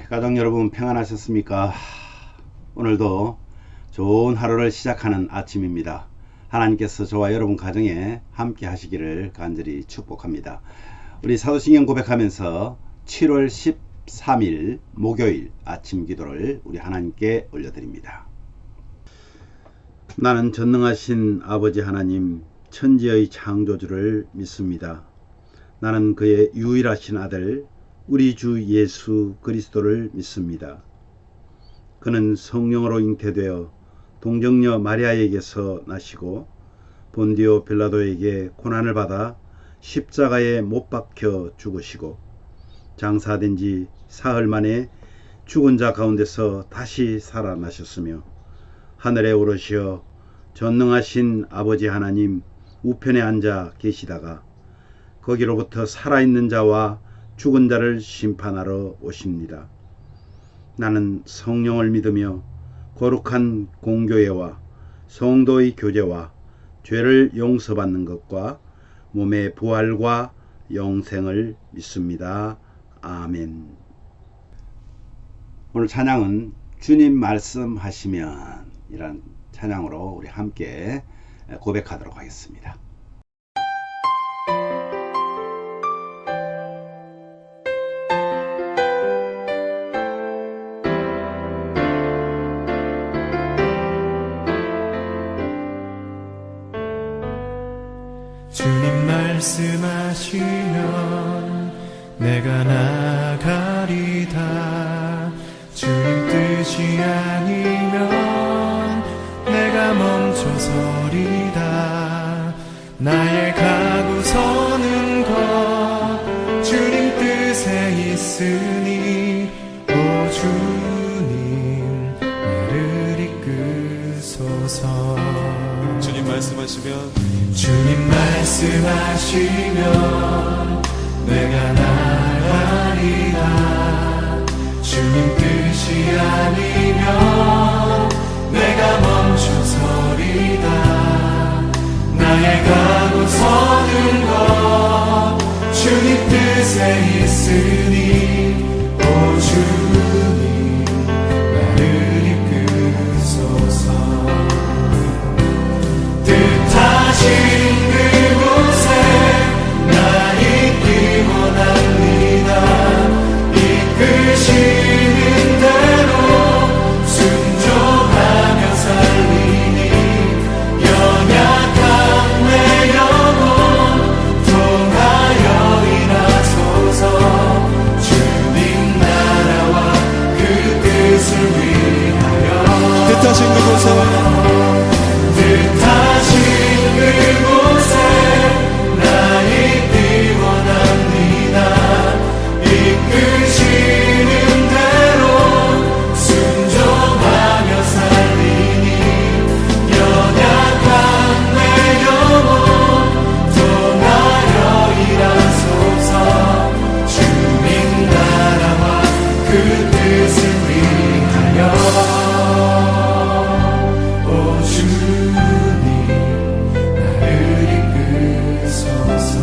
가족 여러분 평안하셨습니까? 오늘도 좋은 하루를 시작하는 아침입니다. 하나님께서 저와 여러분 가정에 함께 하시기를 간절히 축복합니다. 우리 사도신경 고백하면서 7월 13일 목요일 아침 기도를 우리 하나님께 올려드립니다. 나는 전능하신 아버지 하나님 천지의 창조주를 믿습니다. 나는 그의 유일하신 아들 우리 주 예수 그리스도를 믿습니다. 그는 성령으로 잉태되어 동정녀 마리아에게서 나시고 본디오 빌라도에게 고난을 받아 십자가에 못 박혀 죽으시고 장사된 지 사흘 만에 죽은 자 가운데서 다시 살아나셨으며 하늘에 오르시어 전능하신 아버지 하나님 우편에 앉아 계시다가 거기로부터 살아있는 자와 죽은 자를 심판하러 오십니다. 나는 성령을 믿으며 거룩한 공교회와 성도의 교제와 죄를 용서받는 것과 몸의 부활과 영생을 믿습니다. 아멘. 오늘 찬양은 주님 말씀하시면 이란 찬양으로 우리 함께 고백하도록 하겠습니다. 주님 말씀하시면 내가 나가리다. 주님 뜻이 아니면 내가 멈춰서리다. 나의 가고 서는 것 주님 뜻에 있으니 오 주님 나를 이끄소서. 주님 말씀하시면 주님 말씀하시면 내가 나가리다. 주님 뜻이 아니면 내가 멈춰서리다. 나의 가고 서는 것 주님 뜻에 있으니 오 주님 나를 이끄소서. 뜻하신 그곳에 나 있기 원합니다. 이끄시는 대로 순종하며 살리니 연약한 내 영혼 통하여 일하소서. 주님 나라와 그 뜻을 위하여 뜻하신 그곳에 뜻하신 그곳에 나 있기 원합니다. 이끄시는 대로 순종하며 살리니 연약한 내 영혼 통하여 일하소서. 주님 나라와 그 뜻을 위하여 오 주님 나를 이끄소서.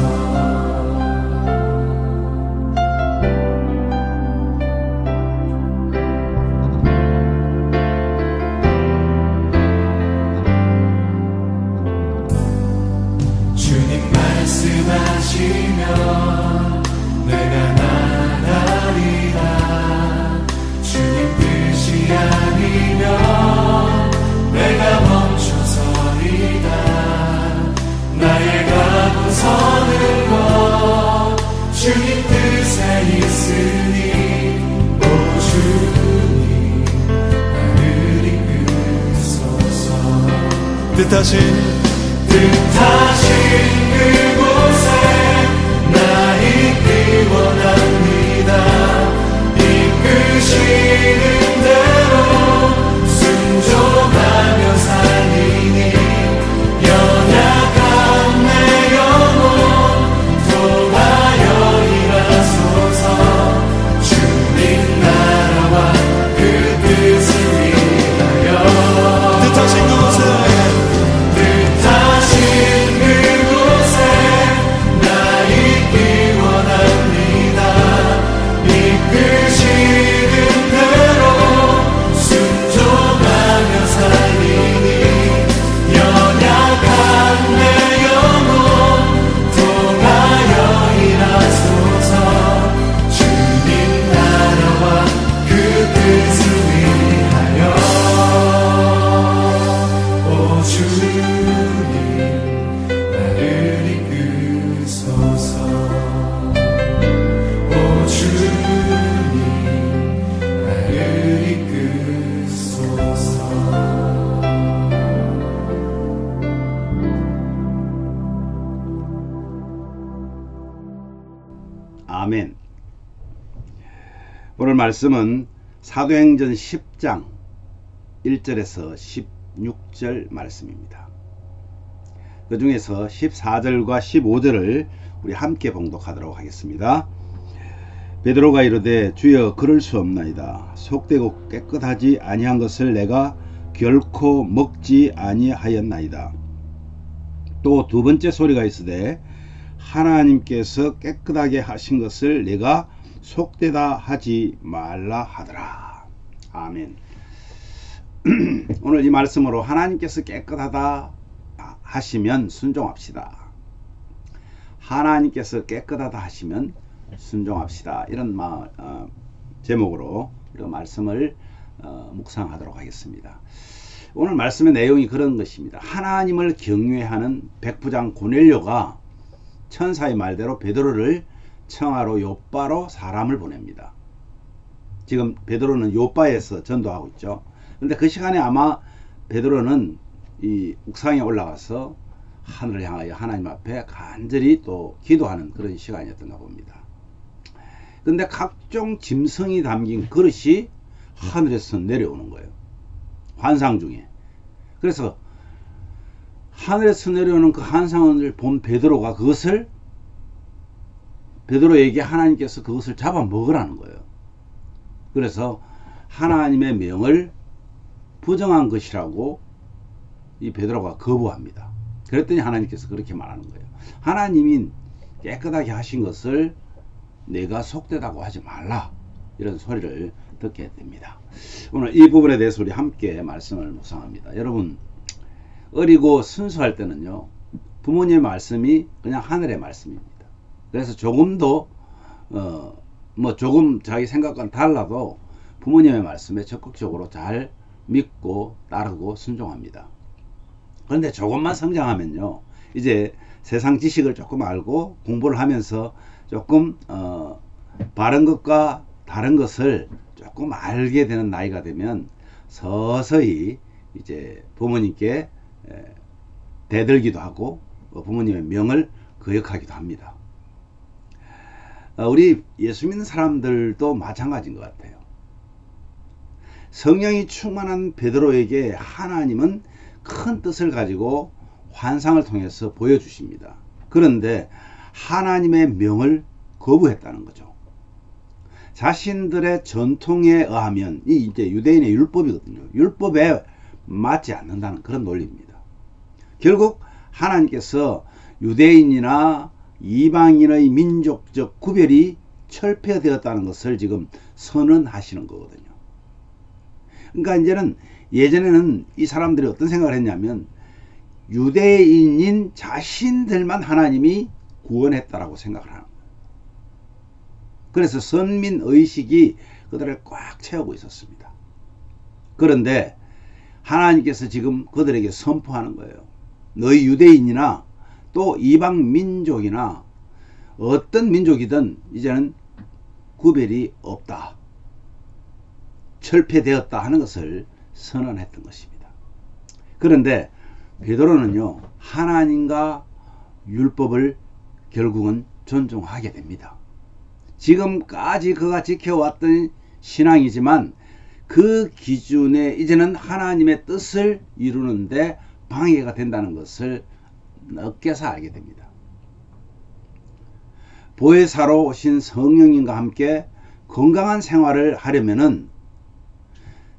주님 말씀하시면 내가 나가리라. 주님 뜻이 아니면 내가 멈춰서리다. 나의 가고 서는 것 주님 뜻에 있으니 오 주님 나를 이끄소서. 뜻하신 그곳에 나 있기 원합니다. 이끄시는 대로 순종하며 살리니 연약한 내 영혼 통하여 일하소서. 주님 나라와 그 뜻을 위하여 뜻하신 그곳에 뜻하신 그곳에 나 있기 원합니다. 오늘 말씀은 사도행전 10장 1절에서 16절 말씀입니다. 그 중에서 14절과 15절을 우리 함께 봉독하도록 하겠습니다. 베드로가 이르되 주여 그럴 수 없나이다. 속되고 깨끗하지 아니한 것을 내가 결코 먹지 아니하였나이다. 또 두 번째 소리가 있으되 하나님께서 깨끗하게 하신 것을 내가 속되다 하지 말라 하더라. 아멘. 오늘 이 말씀으로 하나님께서 깨끗하다 하시면 순종합시다. 하나님께서 깨끗하다 하시면 순종합시다. 이런 제목으로 이런 말씀을 묵상하도록 하겠습니다. 오늘 말씀의 내용이 그런 것입니다. 하나님을 경외하는 백부장 고넬료가 천사의 말대로 베드로를 청하로 요빠로 사람을 보냅니다. 지금 베드로는 요빠에서 전도하고 있죠. 그런데 그 시간에 아마 베드로는 이 옥상에 올라가서 하늘을 향하여 하나님 앞에 간절히 또 기도하는 그런 시간이었던가 봅니다. 그런데 각종 짐승이 담긴 그릇이 하늘에서 내려오는 거예요. 환상 중에. 그래서 하늘에서 내려오는 그 환상을 본 베드로가 베드로에게 하나님께서 그것을 잡아먹으라는 거예요. 그래서 하나님의 명을 부정한 것이라고 이 베드로가 거부합니다. 그랬더니 하나님께서 그렇게 말하는 거예요. 하나님이 깨끗하게 하신 것을 내가 속되다고 하지 말라. 이런 소리를 듣게 됩니다. 오늘 이 부분에 대해서 우리 함께 말씀을 묵상합니다. 여러분, 어리고 순수할 때는요, 부모님의 말씀이 그냥 하늘의 말씀입니다. 그래서 조금도 조금 자기 생각과는 달라도 부모님의 말씀에 적극적으로 잘 믿고 따르고 순종합니다. 그런데 조금만 성장하면요, 이제 세상 지식을 조금 알고 공부를 하면서 조금 바른 것과 다른 것을 조금 알게 되는 나이가 되면 서서히 이제 부모님께 대들기도 하고 부모님의 명을 거역하기도 합니다. 우리 예수 믿는 사람들도 마찬가지인 것 같아요. 성령이 충만한 베드로에게 하나님은 큰 뜻을 가지고 환상을 통해서 보여주십니다. 그런데 하나님의 명을 거부했다는 거죠. 자신들의 전통에 의하면, 이 이제 유대인의 율법이거든요. 율법에 맞지 않는다는 그런 논리입니다. 결국 하나님께서 유대인이나 이방인의 민족적 구별이 철폐되었다는 것을 지금 선언하시는 거거든요. 그러니까 이제는, 예전에는 이 사람들이 어떤 생각을 했냐면 유대인인 자신들만 하나님이 구원했다라고 생각을 하는 거예요. 그래서 선민의식이 그들을 꽉 채우고 있었습니다. 그런데 하나님께서 지금 그들에게 선포하는 거예요. 너희 유대인이나 또 이방 민족이나 어떤 민족이든 이제는 구별이 없다, 철폐되었다 하는 것을 선언했던 것입니다. 그런데 베드로는요, 하나님과 율법을 결국은 존중하게 됩니다. 지금까지 그가 지켜왔던 신앙이지만 그 기준에 이제는 하나님의 뜻을 이루는데 방해가 된다는 것을 어깨서 알게 됩니다. 보혜사로 오신 성령님과 함께 건강한 생활을 하려면은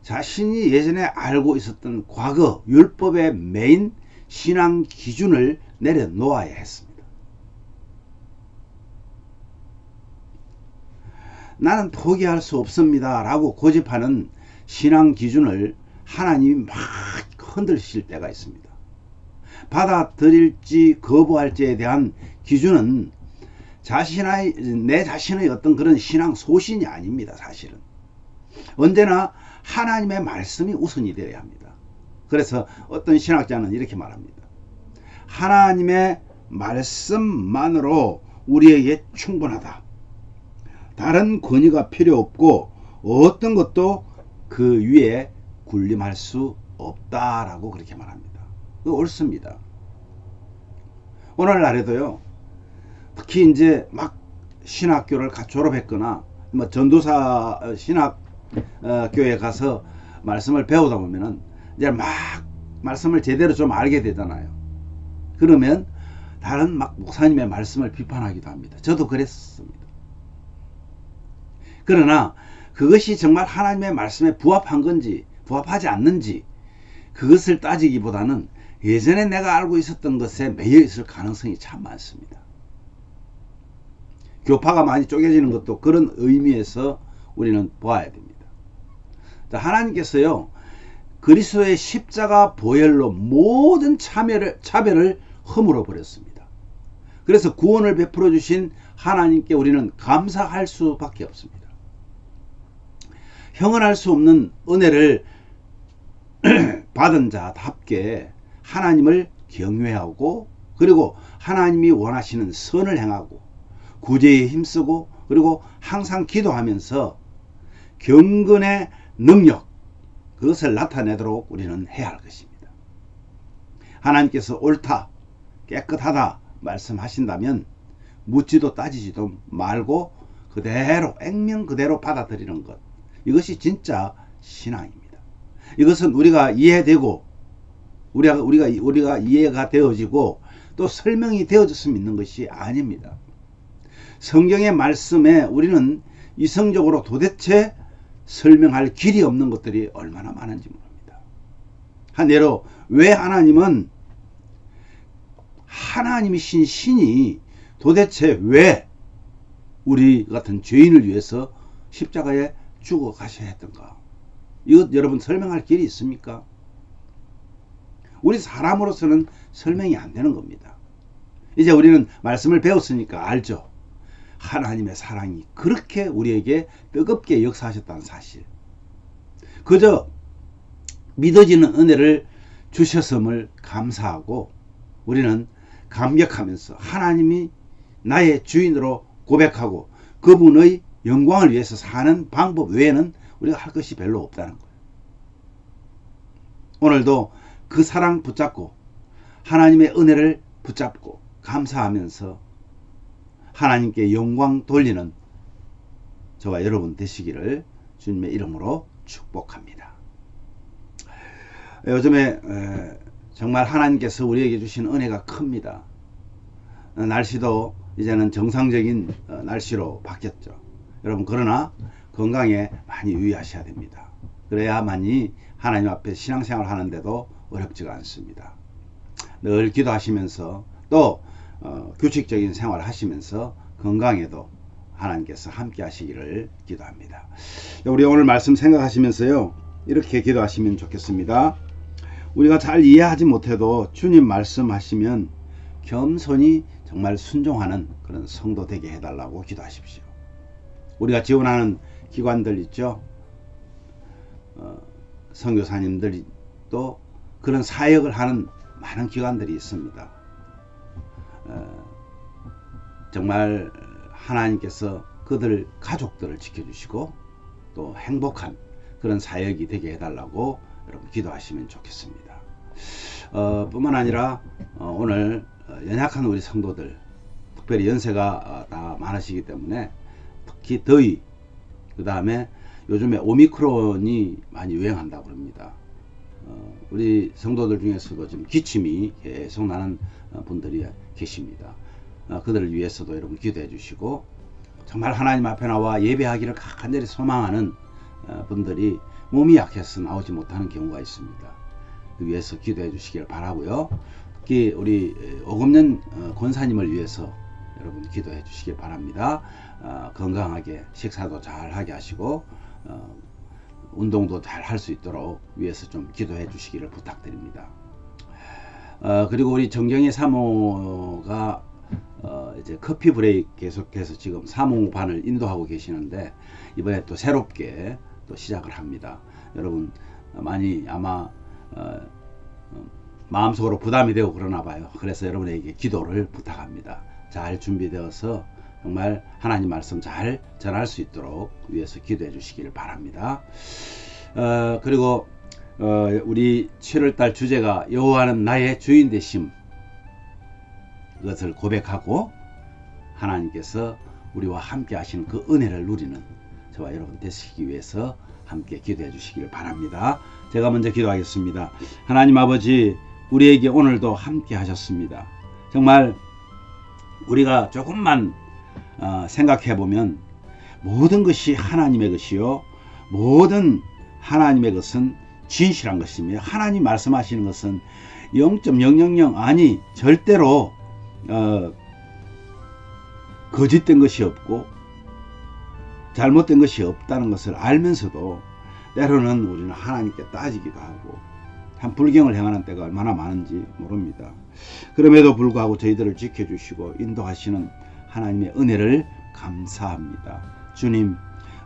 자신이 예전에 알고 있었던 과거 율법의 메인 신앙 기준을 내려놓아야 했습니다. 나는 포기할 수 없습니다 라고 고집하는 신앙 기준을 하나님이 막 흔들실 때가 있습니다. 받아들일지 거부할지에 대한 기준은 내 자신의 어떤 그런 신앙 소신이 아닙니다. 사실은 언제나 하나님의 말씀이 우선이 되어야 합니다. 그래서 어떤 신학자는 이렇게 말합니다. 하나님의 말씀만으로 우리에게 충분하다. 다른 권위가 필요 없고 어떤 것도 그 위에 군림할 수 없다라고 그렇게 말합니다. 옳습니다. 오늘날에도요, 특히 이제 막 신학교를 졸업했거나 뭐 전도사 신학 교회 가서 말씀을 배우다 보면은 이제 막 말씀을 제대로 좀 알게 되잖아요. 그러면 다른 막 목사님의 말씀을 비판하기도 합니다. 저도 그랬습니다. 그러나 그것이 정말 하나님의 말씀에 부합한 건지 부합하지 않는지 그것을 따지기보다는 예전에 내가 알고 있었던 것에 매여 있을 가능성이 참 많습니다. 교파가 많이 쪼개지는 것도 그런 의미에서 우리는 보아야 됩니다. 하나님께서요, 그리스도의 십자가 보혈로 모든 차별을 허물어 버렸습니다. 그래서 구원을 베풀어 주신 하나님께 우리는 감사할 수밖에 없습니다. 형언할 수 없는 은혜를 받은 자답게 하나님을 경외하고 그리고 하나님이 원하시는 선을 행하고 구제에 힘쓰고 그리고 항상 기도하면서 경건의 능력 그것을 나타내도록 우리는 해야 할 것입니다. 하나님께서 옳다, 깨끗하다 말씀하신다면 묻지도 따지지도 말고 그대로 액면 그대로 받아들이는 것, 이것이 진짜 신앙입니다. 이것은 우리가 이해되고 우리가 이해가 되어지고 또 설명이 되어졌으면 있는 것이 아닙니다. 성경의 말씀에 우리는 이성적으로 도대체 설명할 길이 없는 것들이 얼마나 많은지 모릅니다. 한 예로 왜 하나님이신 신이 도대체 왜 우리 같은 죄인을 위해서 십자가에 죽어 가셔야 했던가? 이것 여러분 설명할 길이 있습니까? 우리 사람으로서는 설명이 안 되는 겁니다. 이제 우리는 말씀을 배웠으니까 알죠. 하나님의 사랑이 그렇게 우리에게 뜨겁게 역사하셨다는 사실. 그저 믿어지는 은혜를 주셨음을 감사하고 우리는 감격하면서 하나님이 나의 주인으로 고백하고 그분의 영광을 위해서 사는 방법 외에는 우리가 할 것이 별로 없다는 거예요. 오늘도 그 사랑 붙잡고 하나님의 은혜를 붙잡고 감사하면서 하나님께 영광 돌리는 저와 여러분 되시기를 주님의 이름으로 축복합니다. 요즘에 정말 하나님께서 우리에게 주신 은혜가 큽니다. 날씨도 이제는 정상적인 날씨로 바뀌었죠. 여러분 그러나 건강에 많이 유의하셔야 됩니다. 그래야만이 하나님 앞에 신앙생활 하는데도 어렵지가 않습니다. 늘 기도하시면서 또 규칙적인 생활을 하시면서 건강에도 하나님께서 함께 하시기를 기도합니다. 우리 오늘 말씀 생각하시면서요 이렇게 기도하시면 좋겠습니다. 우리가 잘 이해하지 못해도 주님 말씀하시면 겸손히 정말 순종하는 그런 성도 되게 해달라고 기도하십시오. 우리가 지원하는 기관들 있죠. 선교사님들이 또 그런 사역을 하는 많은 기관들이 있습니다. 정말 하나님께서 그들 가족들을 지켜주시고 또 행복한 그런 사역이 되게 해달라고 여러분 기도하시면 좋겠습니다. 뿐만 아니라 오늘 연약한 우리 성도들 특별히 연세가 다 많으시기 때문에 특히 더위 그 다음에 요즘에 오미크론이 많이 유행한다고 합니다. 우리 성도들 중에서도 지금 기침이 계속 나는 분들이 계십니다. 그들을 위해서도 여러분 기도해 주시고 정말 하나님 앞에 나와 예배하기를 간절히 소망하는 분들이 몸이 약해서 나오지 못하는 경우가 있습니다. 그 위해서 기도해 주시길 바라고요. 특히 우리 오금년 권사님을 위해서 여러분 기도해 주시길 바랍니다. 건강하게 식사도 잘 하게 하시고 운동도 잘 할 수 있도록 위해서 좀 기도해 주시기를 부탁드립니다. 그리고 우리 정경희 사모가 이제 커피 브레이크 계속해서 지금 사모반을 인도하고 계시는데 이번에 또 새롭게 또 시작을 합니다. 여러분 많이 아마 마음속으로 부담이 되고 그러나 봐요. 그래서 여러분에게 기도를 부탁합니다. 잘 준비되어서 정말 하나님 말씀 잘 전할 수 있도록 위해서 기도해 주시기를 바랍니다. 그리고 우리 7월달 주제가 여호와는 나의 주인 되심, 그것을 고백하고 하나님께서 우리와 함께 하시는 그 은혜를 누리는 저와 여러분 되시기 위해서 함께 기도해 주시길 바랍니다. 제가 먼저 기도하겠습니다. 하나님 아버지, 우리에게 오늘도 함께 하셨습니다. 정말 우리가 조금만 생각해 보면 모든 것이 하나님의 것이요, 모든 하나님의 것은 진실한 것이며, 하나님 말씀하시는 것은 0.000 아니 절대로 거짓된 것이 없고 잘못된 것이 없다는 것을 알면서도 때로는 우리는 하나님께 따지기도 하고 참 불경을 행하는 때가 얼마나 많은지 모릅니다. 그럼에도 불구하고 저희들을 지켜주시고 인도하시는 하나님의 은혜를 감사합니다. 주님,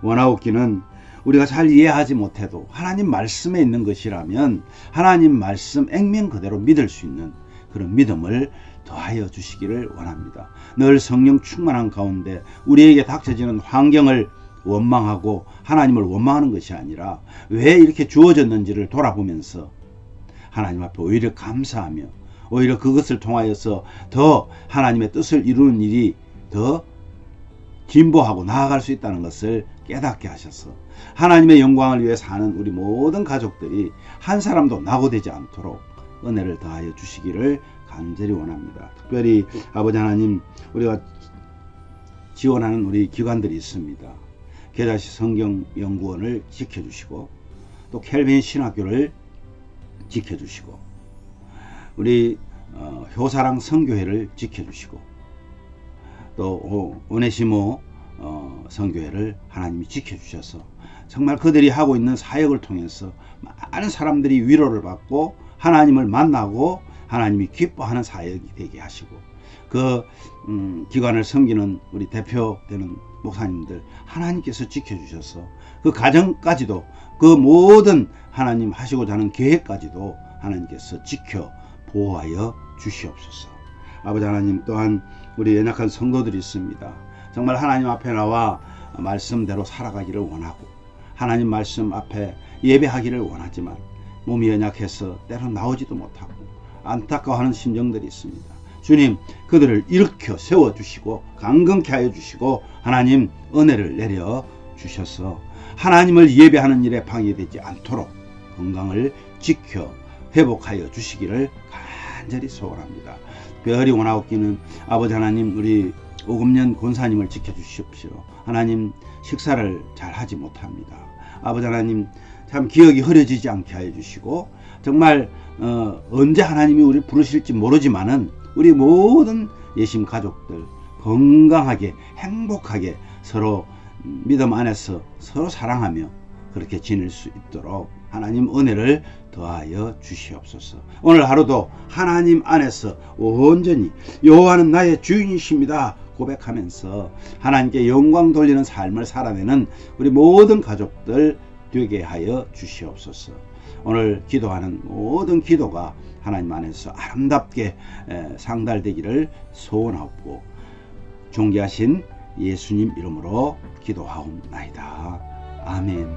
원하옵기는 우리가 잘 이해하지 못해도 하나님 말씀에 있는 것이라면 하나님 말씀 액면 그대로 믿을 수 있는 그런 믿음을 더하여 주시기를 원합니다. 늘 성령 충만한 가운데 우리에게 닥쳐지는 환경을 원망하고 하나님을 원망하는 것이 아니라 왜 이렇게 주어졌는지를 돌아보면서 하나님 앞에 오히려 감사하며 오히려 그것을 통하여서 더 하나님의 뜻을 이루는 일이 더 진보하고 나아갈 수 있다는 것을 깨닫게 하셔서 하나님의 영광을 위해 사는 우리 모든 가족들이 한 사람도 낙오되지 않도록 은혜를 더하여 주시기를 간절히 원합니다. 특별히 아버지 하나님, 우리가 지원하는 우리 기관들이 있습니다. 계자시 성경연구원을 지켜주시고 또 켈빈 신학교를 지켜주시고 우리 효사랑 선교회를 지켜주시고 또 오네시모 선교회를 하나님이 지켜주셔서 정말 그들이 하고 있는 사역을 통해서 많은 사람들이 위로를 받고 하나님을 만나고 하나님이 기뻐하는 사역이 되게 하시고 그 기관을 섬기는 우리 대표되는 목사님들 하나님께서 지켜주셔서 그 가정까지도 그 모든 하나님 하시고자 하는 계획까지도 하나님께서 지켜 보호하여 주시옵소서. 아버지 하나님, 또한 우리 연약한 성도들이 있습니다. 정말 하나님 앞에 나와 말씀대로 살아가기를 원하고 하나님 말씀 앞에 예배하기를 원하지만 몸이 연약해서 때로 나오지도 못하고 안타까워하는 심정들이 있습니다. 주님, 그들을 일으켜 세워주시고 강건케 하여 주시고 하나님 은혜를 내려 주셔서 하나님을 예배하는 일에 방해되지 않도록 건강을 지켜 회복하여 주시기를 간절히 소원합니다. 특별히 원하옵기는 아버지 하나님, 우리 오금년 권사님을 지켜주십시오. 하나님, 식사를 잘 하지 못합니다. 아버지 하나님, 참 기억이 흐려지지 않게 하여 주시고 정말 언제 하나님이 우리 부르실지 모르지만은 우리 모든 예심 가족들 건강하게 행복하게 서로 믿음 안에서 서로 사랑하며 그렇게 지낼 수 있도록 하나님 은혜를 더하여 주시옵소서. 오늘 하루도 하나님 안에서 온전히 여호와는 나의 주인이십니다 고백하면서 하나님께 영광 돌리는 삶을 살아내는 우리 모든 가족들 되게 하여 주시옵소서. 오늘 기도하는 모든 기도가 하나님 안에서 아름답게 상달되기를 소원하고 존귀하신 예수님 이름으로 기도하옵나이다. 아멘.